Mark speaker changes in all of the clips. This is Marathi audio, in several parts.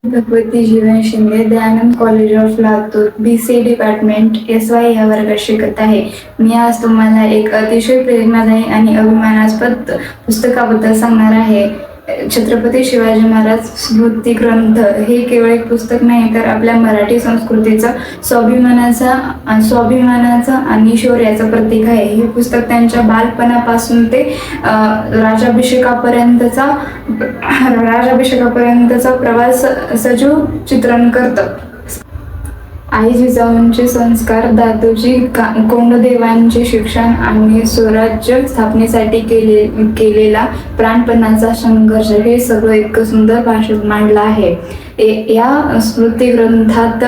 Speaker 1: Bhagwati Jeevan Shinde, Dayanand college of Latur, BCA department SY या वर्गात शिकत आहे. मी आज तुम्हाला एक अतिशय प्रेरणादायी आणि अभिमानास्पद पुस्तकाबद्दल सांगणार आहे. छत्रपती शिवाजी महाराज स्मृती ग्रंथ हे केवळ एक पुस्तक नाही, तर आपल्या मराठी संस्कृतीचा स्वाभिमानाचा आणि शौर्याचं प्रतीक आहे. हे पुस्तक त्यांच्या बालपणापासून ते राज्याभिषेकापर्यंतचा प्रवास सजीव चित्रण करतं. आई जिजाऊंचे संस्कार, दादोजी कोंडदेवांचे शिक्षण आणि स्वराज्य स्थापनेसाठी केलेला प्राणपणाचा संघर्ष हे सगळं इतकं सुंदर भाषेत मांडलं आहे. या स्मृतिग्रंथात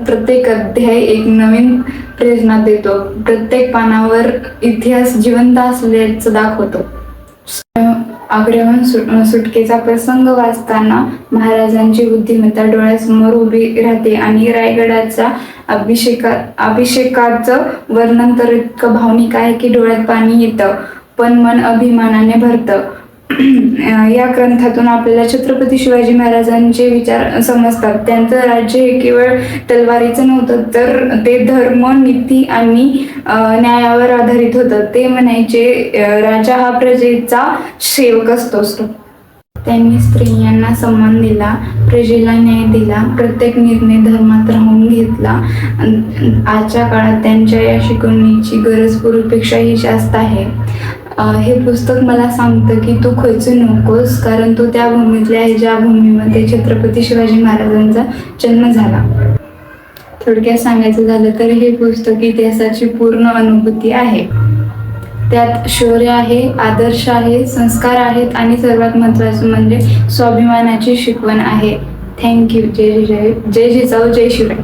Speaker 1: प्रत्येक अध्याय एक नवीन प्रेरणा देतो. प्रत्येक पानावर इतिहास जिवंत असल्याचं दाखवतो. आग्र्याहून सुटकेचा प्रसंग वाचताना महाराजांची बुद्धिमत्ता डोळ्यासमोर उभी राहते आणि रायगडाचा अभिषेकाचं वर्णन तर इतकं भावनिक आहे की डोळ्यात पाणी येतं, पण मन अभिमानाने भरतं. या ग्रंथातून आपल्याला छत्रपती शिवाजी महाराजांचे विचार समजतात. त्यांचं राज्य हे केवळ तलवारीचं नव्हतं, तर ते धर्म, नीती आणि न्यायावर आधारित होतं. ते म्हणायचे, राजा हा प्रजेचा सेवक असतो. त्यांनी स्त्रियांना सन्मान दिला, प्रजेला न्याय दिला, प्रत्येक निर्णय धर्मात राहून घेतला. आजच्या काळात त्यांच्या या शिकवणीची गरज पूर्वीपेक्षाही जास्त आहे. हे पुस्तक मला सांगतं की तू खचू नकोस, कारण तू त्या भूमीतले आहे ज्या भूमीमध्ये छत्रपती शिवाजी महाराजांचा जन्म झाला. थोडक्यात सांगायचं झालं तर हे पुस्तक इतिहासाची पूर्ण अनुभूती आहे. त्यात शौर्य आहे, आदर्श आहे, संस्कार आहेत आणि सर्वात महत्त्वाचं म्हणजे स्वाभिमानाची शिकवण आहे. थँक्यू. जय जिजाऊ, जय शिवराय.